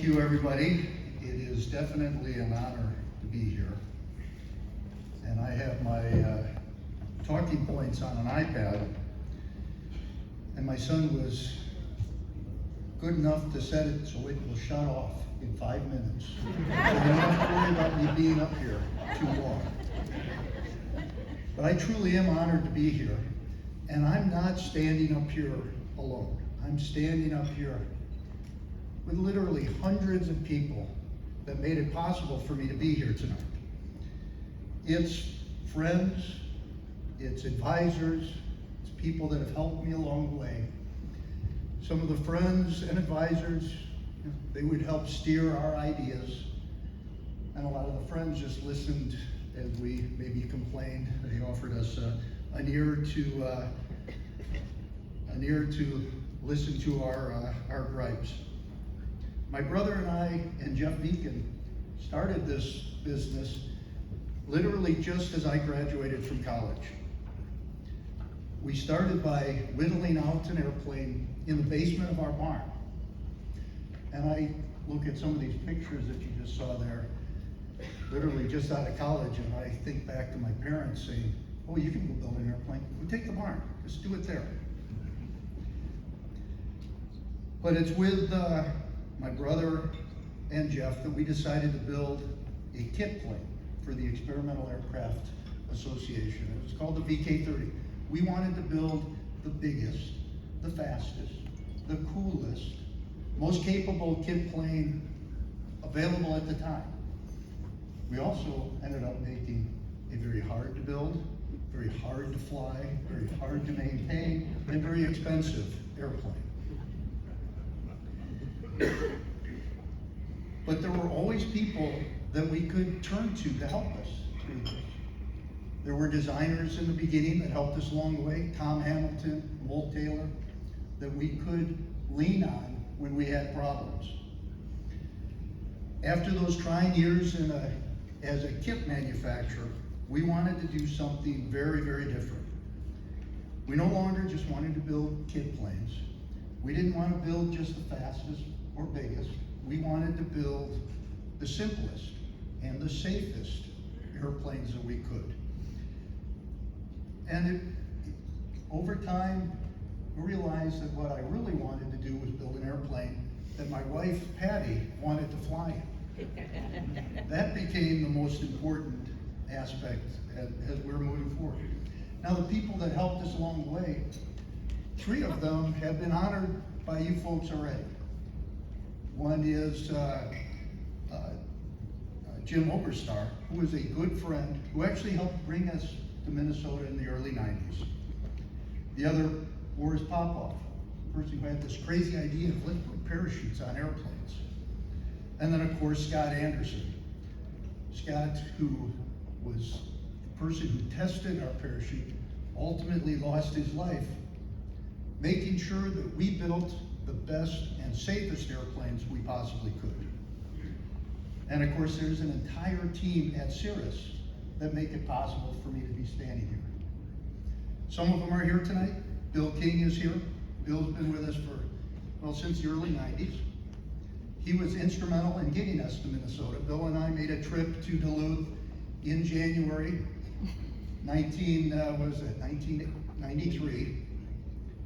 Thank you, everybody. It is definitely an honor to be here. And I have my talking points on an iPad. And my son was good enough to set it so it will shut off in 5 minutes. So you don't have to worry about me being up here too long. But I truly am honored to be here. And I'm not standing up here alone. I'm standing up here with literally hundreds of people that made it possible for me to be here tonight. It's friends, it's advisors, it's people that have helped me along the way. Some of the friends and advisors, they would help steer our ideas. And a lot of the friends just listened as we maybe complained. They offered us an ear to listen to our gripes. My brother and I and Jeff Beacon started this business literally just as I graduated from college. We started by whittling out an airplane in the basement of our barn. And I look at some of these pictures that you just saw there, literally just out of college, and I think back to my parents saying, oh, you can go build an airplane. Well, take the barn, just do it there. But it's with my brother and Jeff that we decided to build a kit plane for the Experimental Aircraft Association. It was called the VK-30. We wanted to build the biggest, the fastest, the coolest, most capable kit plane available at the time. We also ended up making a very hard to build, very hard to fly, very hard to maintain, and very expensive airplane. But there were always people that we could turn to help us through this. There were designers in the beginning that helped us along the way, Tom Hamilton, Walt Taylor, that we could lean on when we had problems. After those trying years as a kit manufacturer, we wanted to do something very, very different. We no longer just wanted to build kit planes. We didn't want to build just the fastest or biggest. We wanted to build the simplest and the safest airplanes that we could. And over time, we realized that what I really wanted to do was build an airplane that my wife, Patty, wanted to fly in. That became the most important aspect as we're moving forward. Now, the people that helped us along the way, 3 of them have been honored by you folks already. One is Jim Oberstar, who was a good friend, who actually helped bring us to Minnesota in the early 90s. The other, Boris Popov, the person who had this crazy idea of let's put parachutes on airplanes. And then, of course, Scott Anderson. Scott, who was the person who tested our parachute, ultimately lost his life making sure that we built the best and safest airplanes we possibly could. And of course, there's an entire team at Cirrus that make it possible for me to be standing here. Some of them are here tonight. Bill King is here. Bill's been with us since the early 90s. He was instrumental in getting us to Minnesota. Bill and I made a trip to Duluth in January 1993.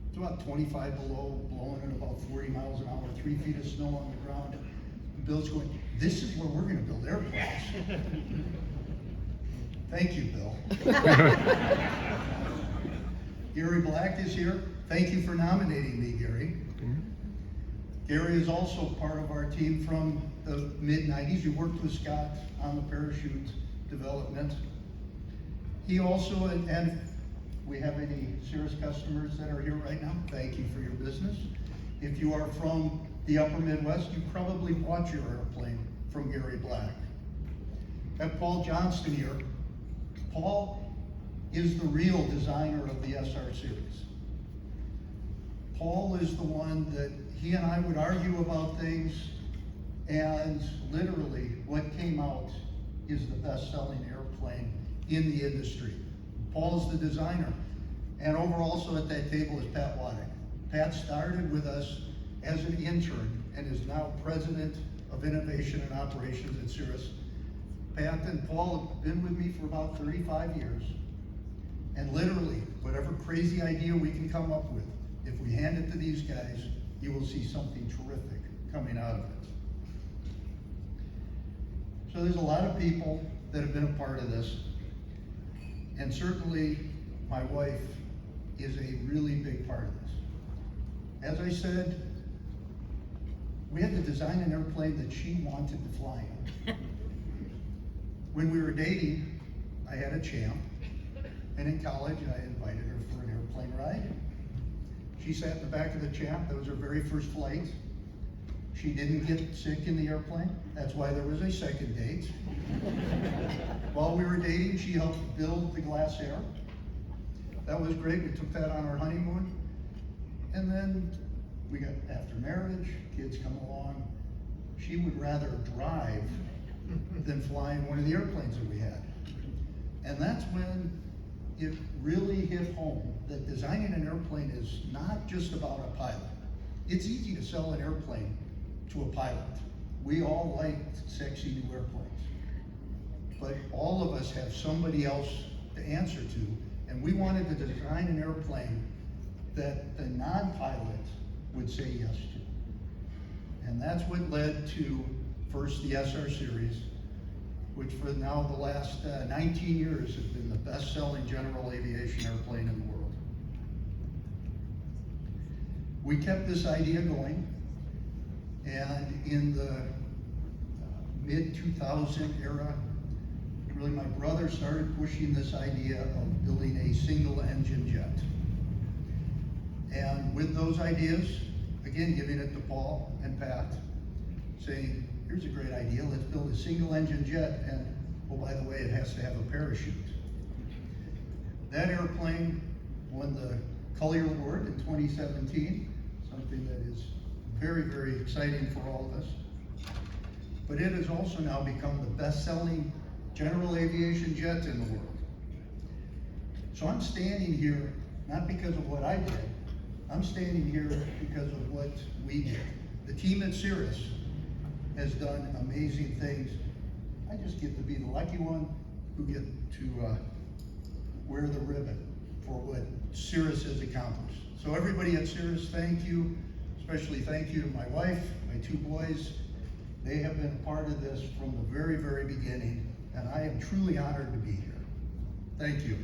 It's about 25 below, blowing at about 40 miles an hour, 3 feet of snow on the ground. And Bill's going, this is where we're going to build airplanes. Thank you, Bill. Gary Black is here. Thank you for nominating me, Gary. Gary is also part of our team from the mid-90s. He worked with Scott on the parachute development. He also, and we have any Cirrus customers that are here right now? Thank you for your business. If you are from the upper Midwest, you probably bought your airplane from Gary Black. I have Paul Johnston here. Paul is the real designer of the SR series. Paul is the one that he and I would argue about things, and literally what came out is the best-selling airplane in the industry. Paul's the designer. And over also at that table is Pat Waddick. Pat started with us as an intern and is now president of Innovation and Operations at Cirrus. Pat and Paul have been with me for about 35 years. And literally, whatever crazy idea we can come up with, if we hand it to these guys, you will see something terrific coming out of it. So there's a lot of people that have been a part of this. And certainly, my wife is a really big part of this. As I said, we had to design an airplane that she wanted to fly in. When we were dating, I had a Champ, and in college, I invited her for an airplane ride. She sat in the back of the Champ. That was her very first flight. She didn't get sick in the airplane. That's why there was a second date. While we were dating, she helped build the glass air. That was great. We took that on our honeymoon. And then we got, after marriage, kids come along. She would rather drive than fly in one of the airplanes that we had. And that's when it really hit home that designing an airplane is not just about a pilot. It's easy to sell an airplane to a pilot. We all like sexy new airplanes. But all of us have somebody else to answer to, and we wanted to design an airplane that the non-pilot would say yes to. And that's what led to first the SR series, which for now the last 19 years has been the best-selling general aviation airplane in the world. We kept this idea going, and in the mid-2000 era, really my brother started pushing this idea of building a single-engine jet. And with those ideas, again, giving it to Paul and Pat, saying, here's a great idea, let's build a single-engine jet, and, oh, by the way, it has to have a parachute. That airplane won the Collier Award in 2017, something that is very, very exciting for all of us. But it has also now become the best-selling general aviation jet in the world. So I'm standing here, not because of what I did, I'm standing here because of what we did. The team at Cirrus has done amazing things. I just get to be the lucky one who get to wear the ribbon for what Cirrus has accomplished. So everybody at Cirrus, thank you. Especially thank you to my wife, my two boys. They have been a part of this from the very, very beginning, and I am truly honored to be here. Thank you.